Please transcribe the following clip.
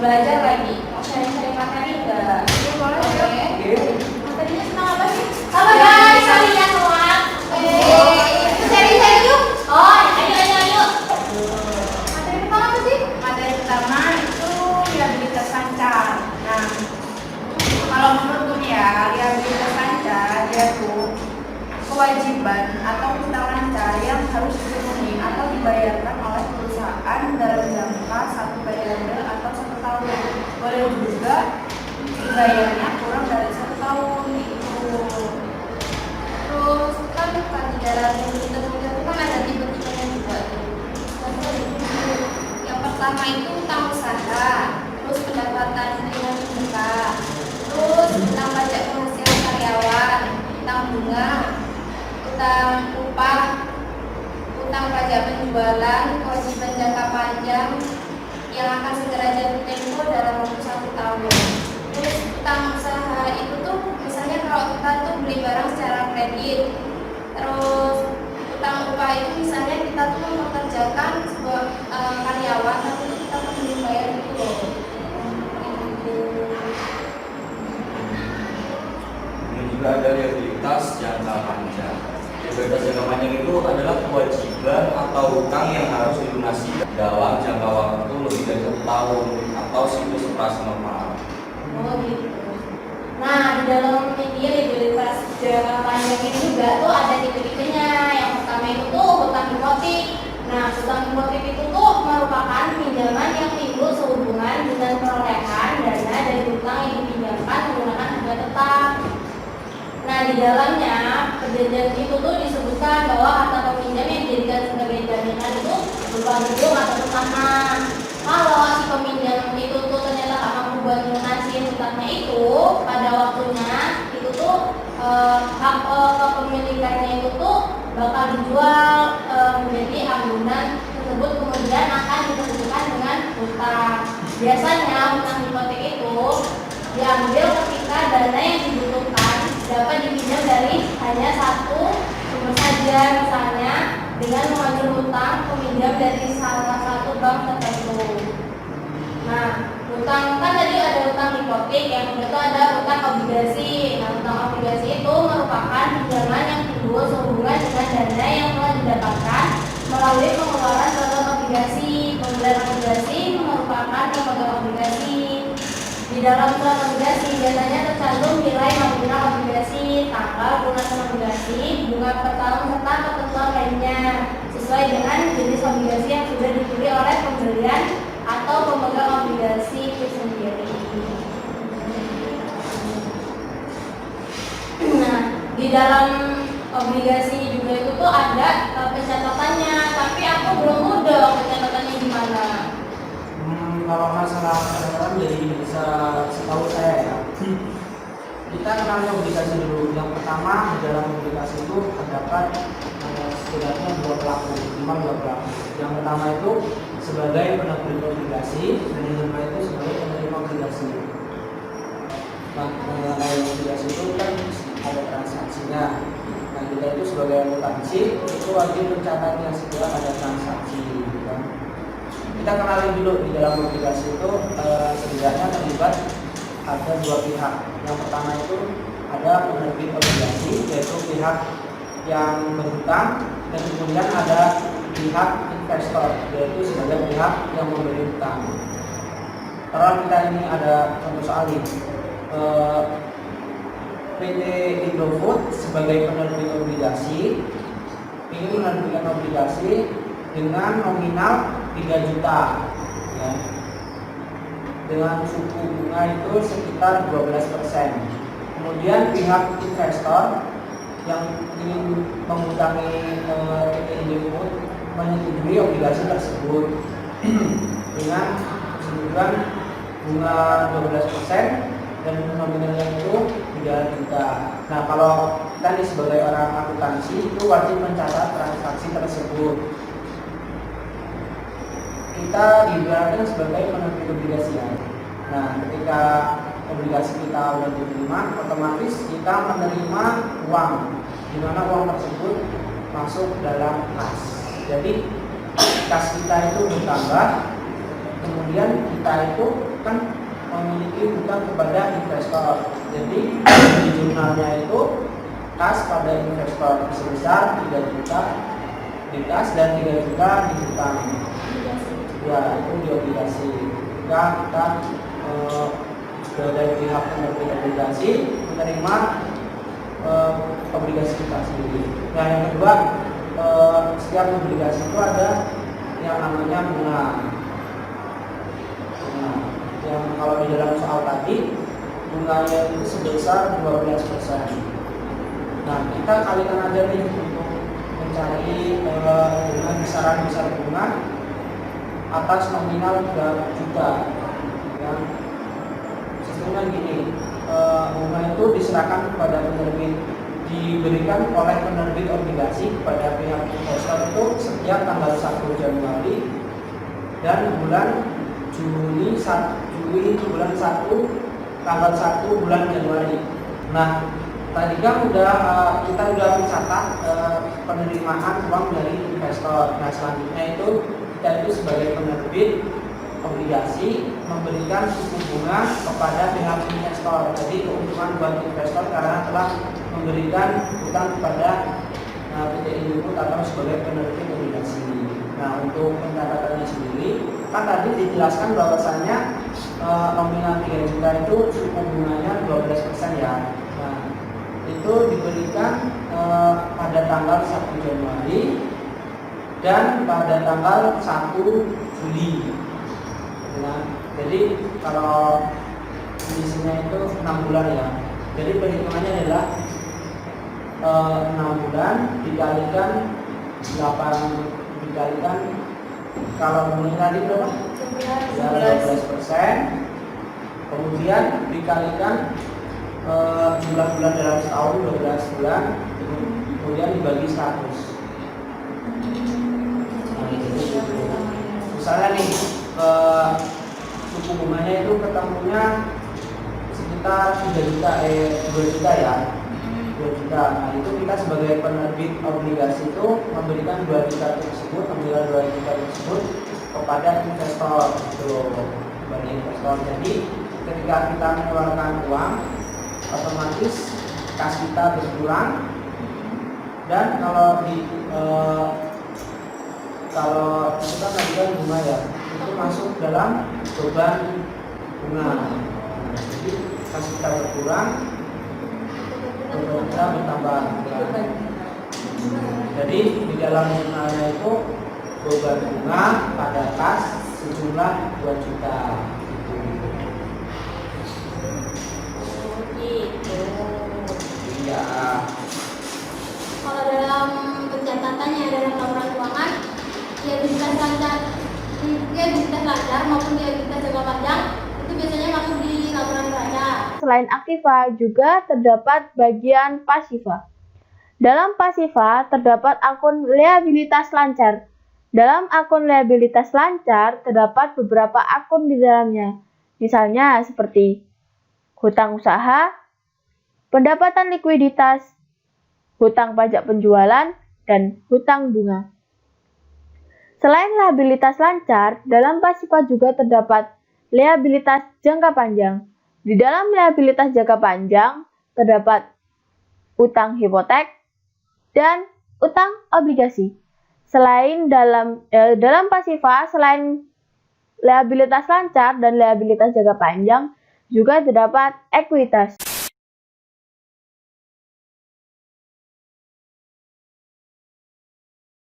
belajar lagi. Mau cari-cari materi enggak? Iya, boleh. Oke. Materinya tentang apa sih? Halo guys, kalian semua. Cari-cari yuk. Oh, ayo. Materi pertama apa sih? Materi pertama itu rehabilitas lancar. Nah, kalau menurutku nih ya, rehabilitas lancar dia tuh kewajiban atau utang lancar yang harus dipenuhi atau dibayarkan oleh perusahaan dalam jangka 1 periode atau 1 tahun. Boleh juga dibayarnya kurang dari 1 tahun itu. Terus kan di dalam rehabilitas itu kan ada tipe-tipenya juga tuh. Yang pertama itu utang usaha, terus pendapatan dengan sedekah, terus utang pajak penghasilan karyawan, utang bunga, utang upah, utang pajak penjualan, kewajiban jangka panjang yang akan segera jatuh tempo dalam waktu 1 tahun. Terus utang usaha itu tuh misalnya kalau kita tuh beli barang secara kredit. Terus utang upah itu misalnya kita tuh mempekerjakan sebuah karyawan tapi kita tuh membayar gitu loh. Kemudian juga ada rehabilitas jangka panjang. Rehabilitas jangka panjang itu adalah kewajiban atau hutang yang harus dilunasi dalam jangka waktu lebih dari 1 tahun atau siklus operasi normal. Oh gitu. Nah, di dalam media rehabilitas jangka panjang ini juga tuh ada tipe-tipenya. Yang pertama itu tuh hutang hipotek. Nah, hutang hipotek itu tuh merupakan pinjaman yang timbul sehubungan dengan perolehan dana dari hutang yang dipinjamkan menggunakan harga tetap. Nah, di dalamnya perjanjian itu tuh disebutkan bahwa harta peminjam yang dijadikan sebagai jaminan itu berupa gedung atau tanah. Kalau si peminjam itu tuh ternyata tak mampu buat melunasi hutangnya itu pada waktunya, itu tuh hak kepemilikannya itu tuh bakal dijual menjadi agunan tersebut, kemudian akan ditentukan dengan hutang. Biasanya hutang hipotek itu diambil ketika dana yang dibutuhkan dapat dipinjam dari hanya satu sumber saja, misalnya dengan mengambil hutang peminjam dari salah satu bank tertentu. Nah, hutang kan tadi ada hutang hipotek, yang kedua itu ada hutang obligasi. Nah, hutang obligasi itu merupakan pinjaman yang timbul sehubungan dengan dana yang telah didapatkan melalui pengeluaran surat obligasi. Pembelian obligasi merupakan pemegang obligasi. Di dalam surat obligasi biasanya tercantum nilai nominal obligasi, tanggal lunasan obligasi, bunga per tahun serta ketentuan lainnya sesuai dengan jenis obligasi yang sudah dipilih oleh pembelian atau pemegang obligasi itu sendiri. Nah, di dalam obligasi juga itu tuh ada pencatatannya, tapi aku belum mudeng pencatatannya gimana. Kalau masalah pencatatan jadi bisa setahu saya ya. Kita kenalnya obligasi dulu. Yang pertama di dalam obligasi itu terdapat setidaknya 2 pelaku, minimal 2 pelaku. Yang pertama itu sebagai penerbit obligasi dan yang kedua itu sebagai penerima obligasi. Nah, mengenai obligasi itu kan ada transaksinya. Nah, kita itu sebagai akuntansi itu wajib mencatat yang setelah ada transaksi. Kan? Kita kenali dulu di dalam obligasi itu setidaknya terlibat ada 2 pihak. Yang pertama itu ada penerbit obligasi, yaitu pihak yang berhutang, dan kemudian ada pihak investor, yaitu sebagai pihak yang memberi hutang. Kalau kita ini ada contoh soal ini, PT Indofood sebagai penerbit obligasi ingin menerbitkan obligasi dengan nominal 3 juta ya, dengan suku bunga itu sekitar 12%. Kemudian pihak investor yang ingin menghutangi PT Indofood menyetujui obligasi tersebut dengan keseluruhan bunga 12% dan nominalnya itu 3 juta. Nah, kalau kita nih sebagai orang akuntansi itu wajib mencatat transaksi tersebut. Kita diibaratkan sebagai penerbit obligasi. Nah, ketika obligasi kita sudah diterima, otomatis kita menerima uang, di mana uang tersebut masuk dalam kas. Jadi kas kita itu bertambah, kemudian kita itu kan memiliki hutang kepada investor. Jadi di jurnalnya itu kas pada investor sebesar 3 juta di kas dan 3 juta di hutang. Ya, itu di obligasi. Kita dari pihak penerbit obligasi menerima obligasi kita sendiri. Nah, yang kedua, setiap obligasi itu ada yang namanya bunga. Nah, yang kalau di dalam soal tadi bunganya itu sebesar 12%. Nah, kita kalikan aja nih untuk mencari dengan besaran besar bunga atas nominal 3 juta. Ya. Sistemnya gini, bunga itu diserahkan kepada penerbit, diberikan oleh penerbit obligasi kepada pihak investor itu setiap tanggal 1 Januari dan bulan Juli itu bulan 1 tanggal 1 bulan Januari. Nah, tadi kan kita udah mencatat penerimaan uang dari investor. Nah, selanjutnya itu kita itu sebagai penerbit obligasi memberikan suku bunga kepada pihak investor. Jadi keuntungan buat investor karena telah memberikan utang kepada PT Indofood atau sebagai penerbit obligasi. Nah, untuk pencatatannya sendiri kan tadi dijelaskan bahwasannya nominal 3 juta itu suku bunganya 12% ya. Nah, itu diberikan pada tanggal 1 Januari dan pada tanggal 1 Juli. Nah, jadi kalau isinya itu 6 bulan ya. Jadi perhitungannya adalah 6 bulan dikalikan 8 dikalikan kalau bunganya tadi berapa? 12%. Kemudian dikalikan jumlah bulan dalam setahun 12 bulan, kemudian dibagi 100. Misalnya nih suku bunganya itu ketemunya sekitar 2 juta ya, 2 juta. Nah, itu kita sebagai penerbit obligasi itu memberikan 2 juta tersebut, ambil 2 juta tersebut kepada investor bagi investor. Jadi ketika kita mengeluarkan uang, otomatis kas kita berkurang, dan kalau kita mengajukan bunga ya, itu masuk dalam beban bunga. Jadi kas kita berkurang, beban kita bertambah. Jadi di dalam jurnalnya itu beban bunga pada kas sejumlah 2 juta. Iya. Kalau dalam pencatatannya dalam laporan keuangan, liabilitas lancar maupun liabilitas jangka panjang itu biasanya masuk di laporan neraca. Selain aktiva juga terdapat bagian pasiva. Dalam pasiva terdapat akun liabilitas lancar. Dalam akun liabilitas lancar terdapat beberapa akun di dalamnya. Misalnya seperti hutang usaha, pendapatan likuiditas, hutang pajak penjualan, dan hutang bunga. Selain liabilitas lancar, dalam pasiva juga terdapat liabilitas jangka panjang. Di dalam liabilitas jangka panjang terdapat utang hipotek dan utang obligasi. Selain dalam pasiva, selain liabilitas lancar dan liabilitas jangka panjang, juga terdapat ekuitas.